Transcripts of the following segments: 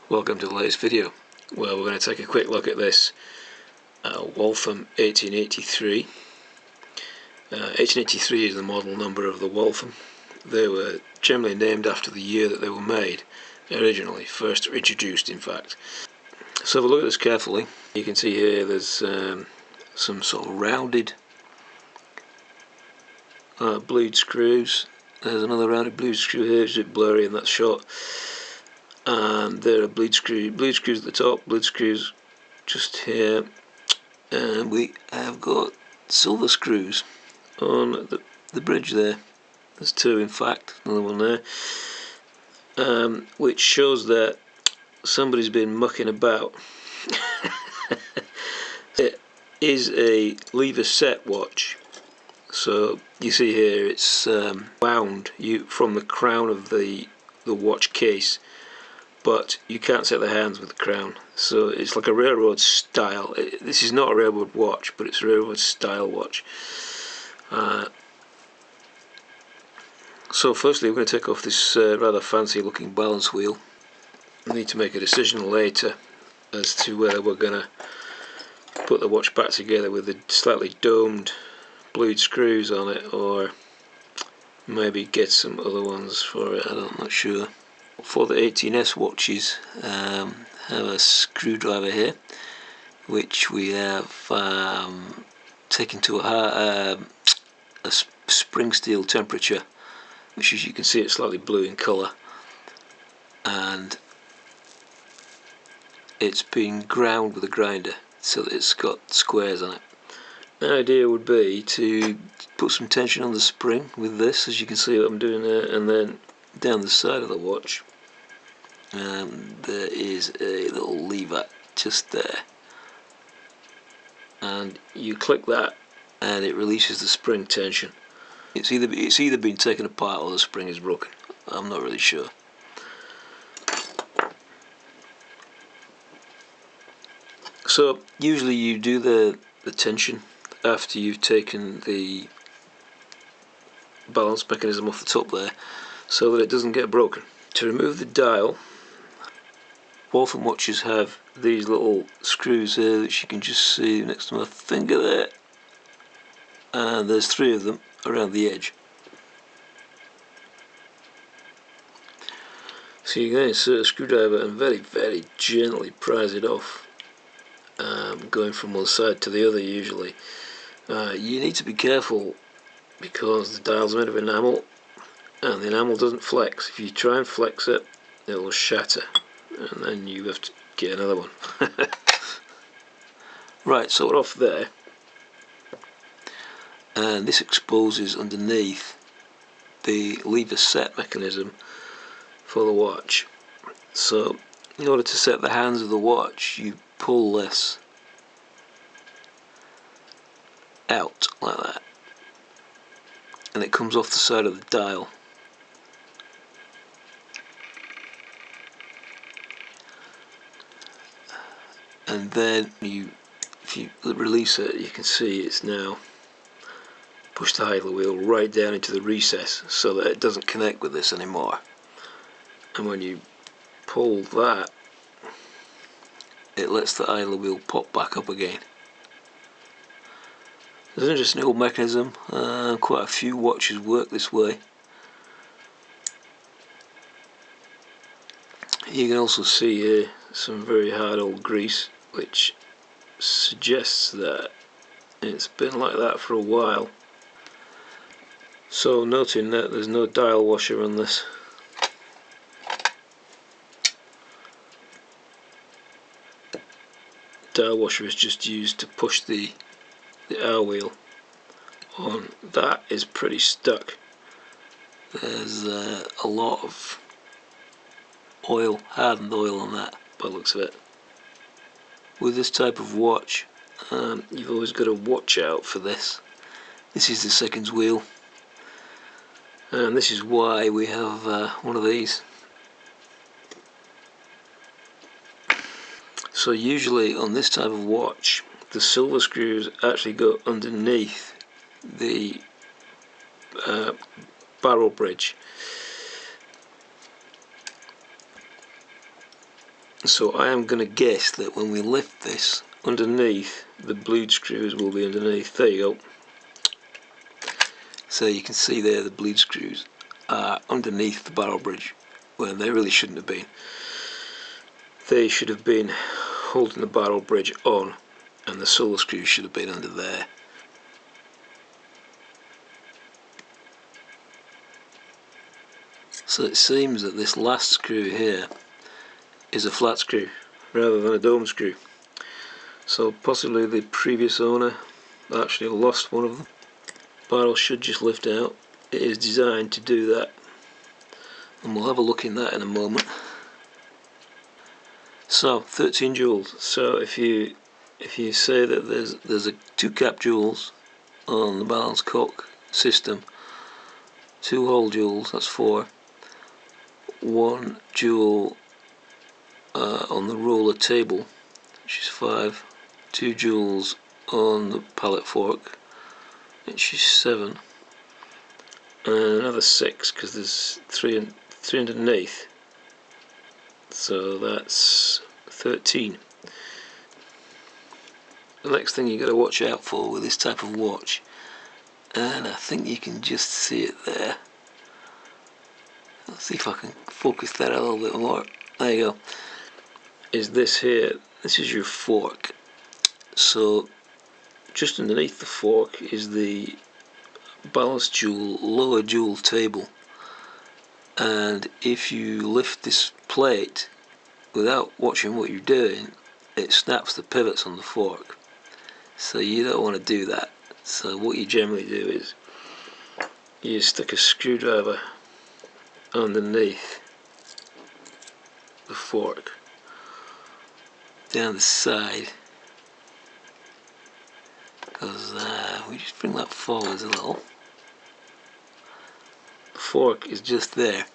Welcome to the latest video. Well, we're going to take a quick look at this Waltham 1883. 1883 is the model number of the Waltham. They were generally named after the year that they were made originally, first introduced in fact. So have a look at this carefully. You can see here there's some sort of rounded blued screws. There's another rounded blued screw here, it's a bit blurry in that shot. And there are blued screws at the top, blued screws just here, and we have got silver screws on the bridge there. There's two in fact, another one there, which shows that somebody's been mucking about. It is a lever set watch, so you see here it's wound from the crown of the watch case, but you can't set the hands with the crown, so it's like a railroad style. This is not a railroad watch, but it's a railroad style watch. So firstly we're going to take off this rather fancy looking balance wheel. We need to make a decision later as to whether we're going to put the watch back together with the slightly domed blued screws on it, or maybe get some other ones for it. I'm not sure. For the 18S watches, have a screwdriver here, which we have taken to a spring steel temperature, which, as you can see, it's slightly blue in colour, and it's been ground with a grinder so that it's got squares on it. The idea would be to put some tension on the spring with this, as you can see what I'm doing there, and then down the side of the watch there is a little lever just there, and you click that and it releases the spring tension. It's either been taken apart or the spring is broken. I'm not really sure. So usually you do the tension after you've taken the balance mechanism off the top there, so that it doesn't get broken. To remove the dial, Waltham watches have these little screws here, which you can just see next to my finger there, and there's three of them around the edge. So you can insert a screwdriver and very, very gently prise it off, going from one side to the other usually. You need to be careful because the dial's made of enamel, and the enamel doesn't flex. If you try and flex it, it will shatter, and then you have to get another one. Right, so we're off there, and this exposes underneath the lever set mechanism for the watch. So in order to set the hands of the watch, you pull this out like that, and it comes off the side of the dial. And then if you release it, you can see it's now pushed the idler wheel right down into the recess so that it doesn't connect with this anymore. And when you pull that, it lets the idler wheel pop back up again. It's an interesting old mechanism. Quite a few watches work this way. You can also see here some very hard old grease, which suggests that it's been like that for a while. So noting that there's no dial washer on this. Dial washer is just used to push the hour wheel on. That is pretty stuck. There's a lot of oil, hardened oil on that by the looks of it. With this type of watch, you've always got to watch out for this. This is the seconds wheel, and this is why we have one of these. So usually on this type of watch, the silver screws actually go underneath the barrel bridge. So I am going to guess that when we lift this underneath, the bleed screws will be underneath. There you go. So you can see there the bleed screws are underneath the barrel bridge when they really shouldn't have been. They should have been holding the barrel bridge on, and the solo screws should have been under there. So it seems that this last screw here is a flat screw rather than a dome screw. So possibly the previous owner actually lost one of them. Barrel should just lift out. It is designed to do that, and we'll have a look in that in a moment. So 13 joules. So if you say that there's a 2 cap joules on the balance cock system, 2 whole joules, that's 4. 1 joule on the roller table, which is 5. 2 joules on the pallet fork, which is 7. And another 6 because there's 3 underneath. So that's 13. The next thing you got to watch out for with this type of watch, and I think you can just see it there. Let's see if I can focus that a little bit more. There you go. Is this here? This is your fork. So just underneath the fork is the balance joule, lower joule table. And if you lift this plate without watching what you're doing, it snaps the pivots on the fork. So you don't want to do that. So what you generally do is you stick a screwdriver underneath the fork down the side, because we just bring that forwards a little. The fork is just there,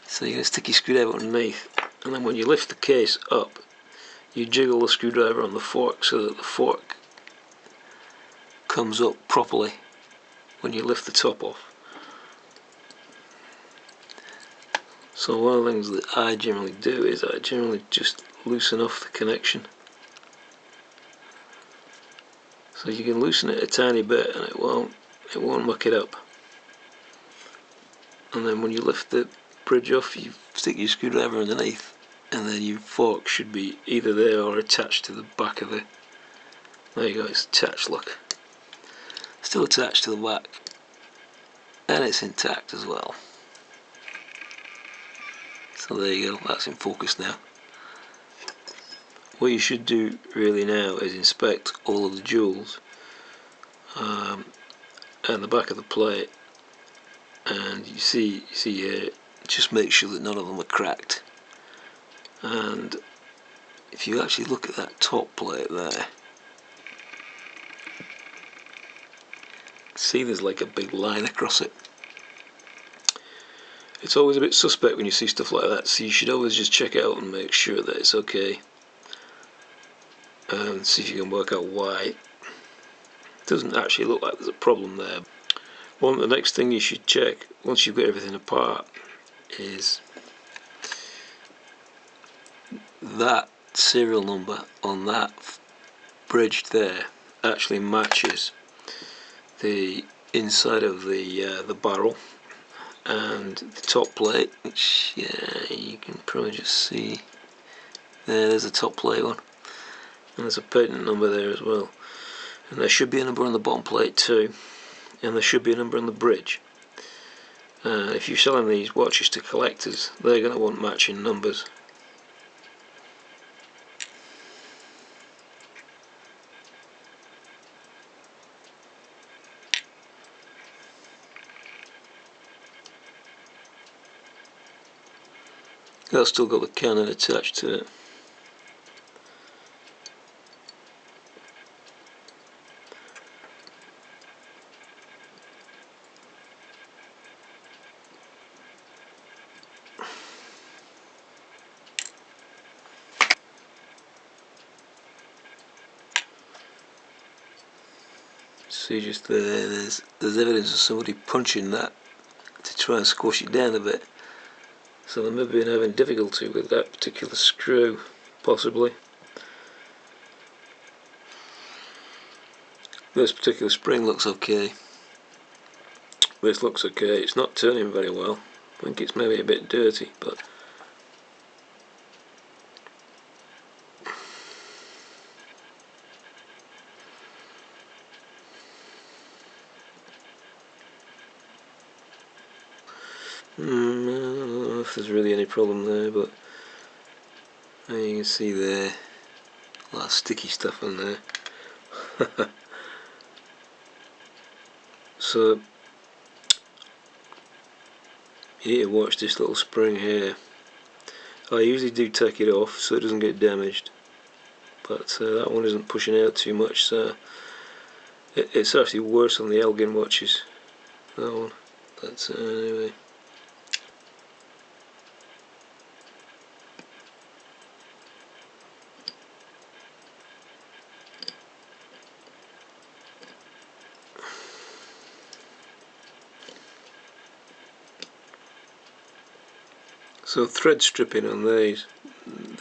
so you're going to stick your screwdriver underneath, and then when you lift the case up, you jiggle the screwdriver on the fork so that the fork comes up properly when you lift the top off. So one of the things that I generally do is I generally just loosen off the connection. So you can loosen it a tiny bit and it won't muck it up. And then when you lift the bridge off, you stick your screwdriver underneath, and then your fork should be either there or attached to the back of it. There you go, it's attached, look. Still attached to the back. And it's intact as well. So there you go, that's in focus now. What you should do really now is inspect all of the jewels and the back of the plate, and you see here, just make sure that none of them are cracked. And if you actually look at that top plate there, see there's like a big line across it. It's always a bit suspect when you see stuff like that, so you should always just check it out and make sure that it's okay, and see if you can work out why. It doesn't actually look like there's a problem there. The next thing you should check once you've got everything apart is that serial number on that bridge there actually matches the inside of the barrel and the top plate, which you can probably just see there's a top plate one, and there's a patent number there as well, and there should be a number on the bottom plate too, and there should be a number on the bridge. If you're selling these watches to collectors, they're going to want matching numbers. I've still got the cannon attached to it. See just there's evidence of somebody punching that to try and squash it down a bit. So they may have been having difficulty with that particular screw, possibly. This particular spring looks okay. This looks okay. It's not turning very well. I think it's maybe a bit dirty, but I don't know if there's really any problem there, but you can see there a lot of sticky stuff on there. So you need to watch this little spring here. I usually do take it off so it doesn't get damaged, but that one isn't pushing out too much, so it's actually worse on the Elgin watches, that one. But anyway. So thread stripping on these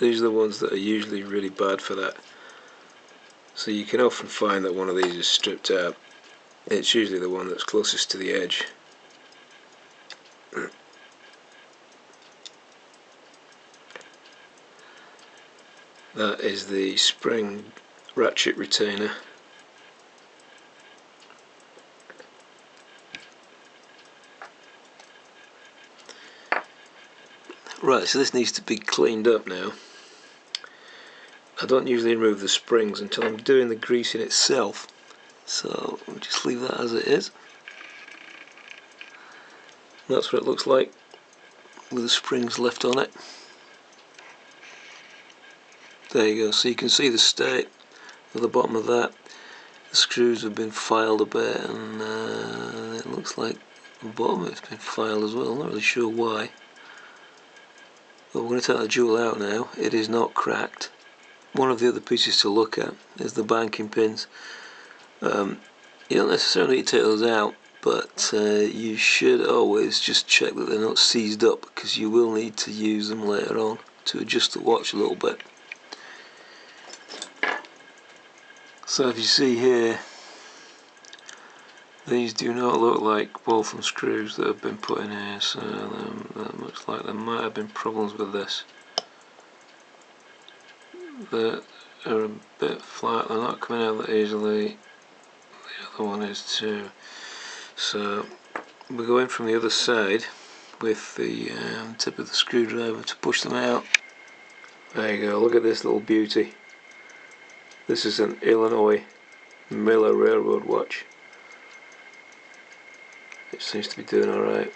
are the ones that are usually really bad for that. So you can often find that one of these is stripped out. It's usually the one that's closest to the edge. That is the spring ratchet retainer. Right, so this needs to be cleaned up now. I don't usually remove the springs until I'm doing the greasing itself, so I'll just leave that as it is. That's what it looks like with the springs left on it. There you go, so you can see the state at the bottom of that. The screws have been filed a bit, and it looks like the bottom of it's been filed as well. I'm not really sure why. But we're going to take the jewel out now. It is not cracked. One of the other pieces to look at is the banking pins. You don't necessarily need to take those out, but you should always just check that they're not seized up, because you will need to use them later on to adjust the watch a little bit. So if you see here, these do not look like Waltham screws that have been put in here, so that looks like there might have been problems with this. They are a bit flat, they're not coming out that easily. The other one is too. So we're going from the other side with the tip of the screwdriver to push them out. There you go, look at this little beauty. This is an Illinois Miller Railroad watch. It seems to be doing alright.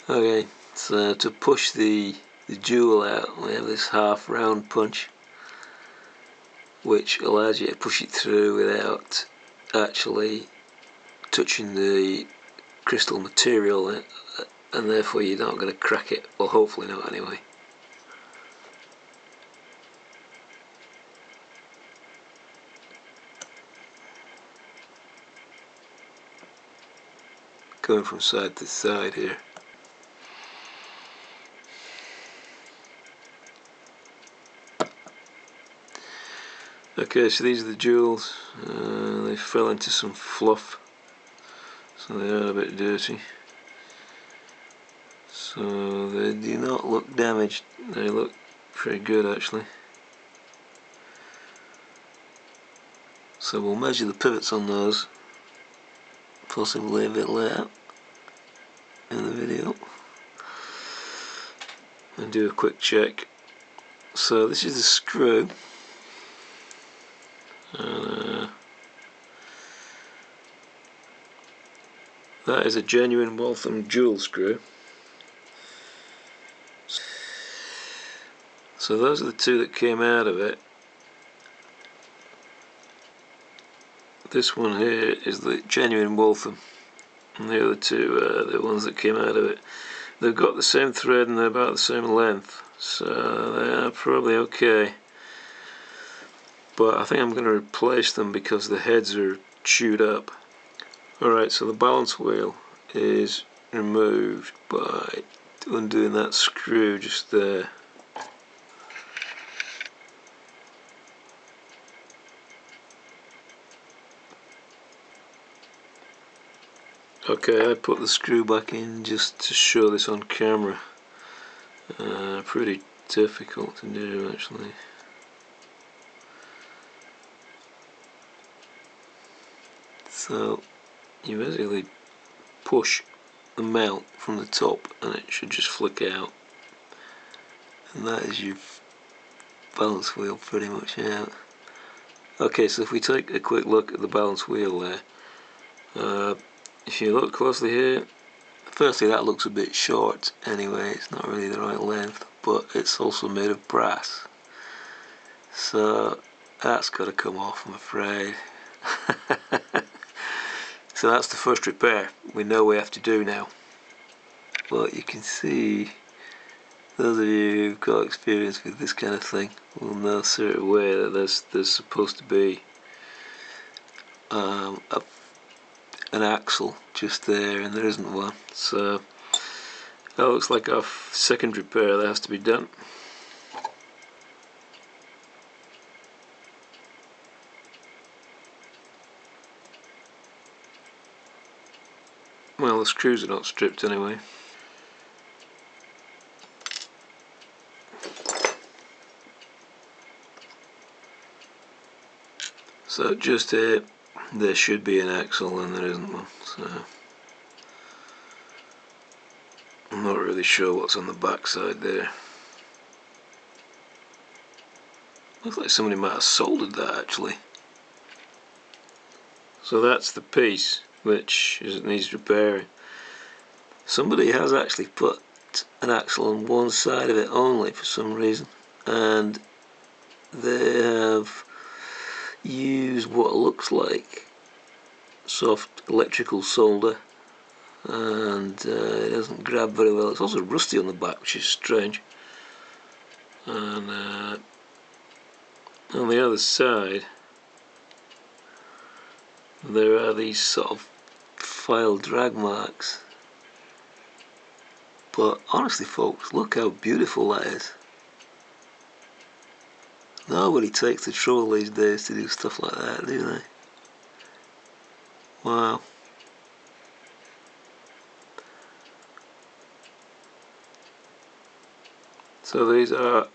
Okay, so to push the jewel out, we have this half round punch, which allows you to push it through without actually touching the crystal material, and therefore you're not going to crack it. Well, hopefully not anyway. Going from side to side here. Okay, so these are the jewels. They fell into some fluff, so they are a bit dirty. So they do not look damaged, they look pretty good actually. So we'll measure the pivots on those, possibly a bit later in the video, and do a quick check. So this is the screw, and that is a genuine Waltham jewel screw. So those are the two that came out of it. This one here is the genuine Waltham, and the other two are the ones that came out of it. They've got the same thread and they're about the same length, so they are probably okay. But I think I'm going to replace them because the heads are chewed up. Alright, so the balance wheel is removed by undoing that screw just there. Okay, I put the screw back in just to show this on camera. Pretty difficult to do actually. So you basically push the mount from the top and it should just flick out, and that is your balance wheel pretty much out. Okay, so if we take a quick look at the balance wheel there, if you look closely here, firstly that looks a bit short anyway, it's not really the right length, but it's also made of brass, so that's got to come off, I'm afraid. So that's the first repair we know we have to do now. But you can see, those of you who've got experience with this kind of thing will know straight away that there's supposed to be an axle just there, and there isn't one. So that looks like our second repair that has to be done. Well, the screws are not stripped anyway. So just here, there should be an axle and there isn't one. So I'm not really sure what's on the back side there. Looks like somebody might have soldered that actually. So that's the piece which needs repairing. Somebody has actually put an axle on one side of it only for some reason, and they have used what looks like soft electrical solder, and it doesn't grab very well. It's also rusty on the back, which is strange. And on the other side there are these sort of file drag marks. But honestly folks, look how beautiful that is. Nobody takes the trouble these days to do stuff like that, do they? Wow. So these are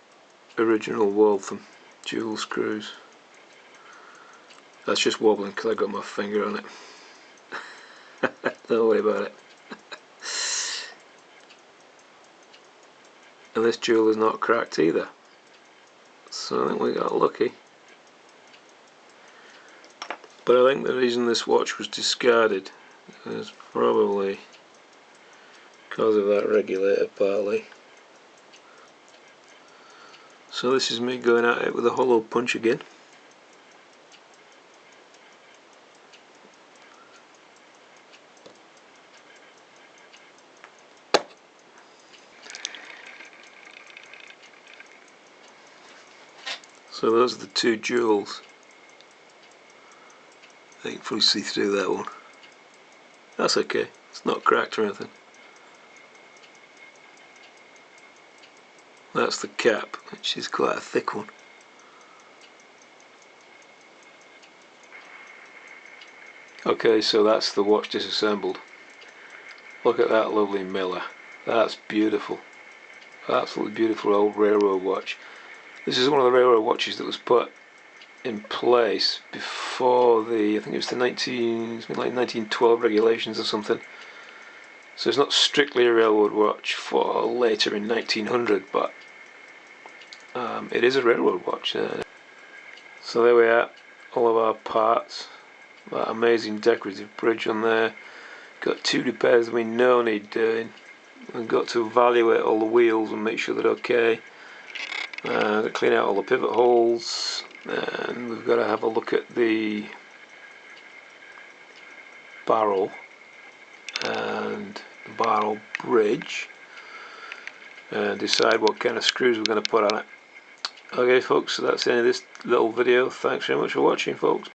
original Waltham dual screws. That's just wobbling because I got my finger on it. Don't worry about it. And this jewel is not cracked either. So I think we got lucky. But I think the reason this watch was discarded is probably because of that regulator partly. So this is me going at it with a hollow punch again. So those are the two jewels. I can probably see through that one. That's okay, it's not cracked or anything. That's the cap, which is quite a thick one. Okay, so that's the watch disassembled. Look at that lovely Miller. That's beautiful. Absolutely beautiful old railroad watch. This is one of the railroad watches that was put in place before the, I think it was the 1912 regulations or something. So it's not strictly a railroad watch for later in 1900, but it is a railroad watch. So there we are, all of our parts. That amazing decorative bridge on there. Got two repairs we know need doing. We've got to evaluate all the wheels and make sure they're okay. Got to clean out all the pivot holes, and we've got to have a look at the barrel and the barrel bridge and decide what kind of screws we're going to put on it. Okay folks, so that's the end of this little video. Thanks very much for watching folks.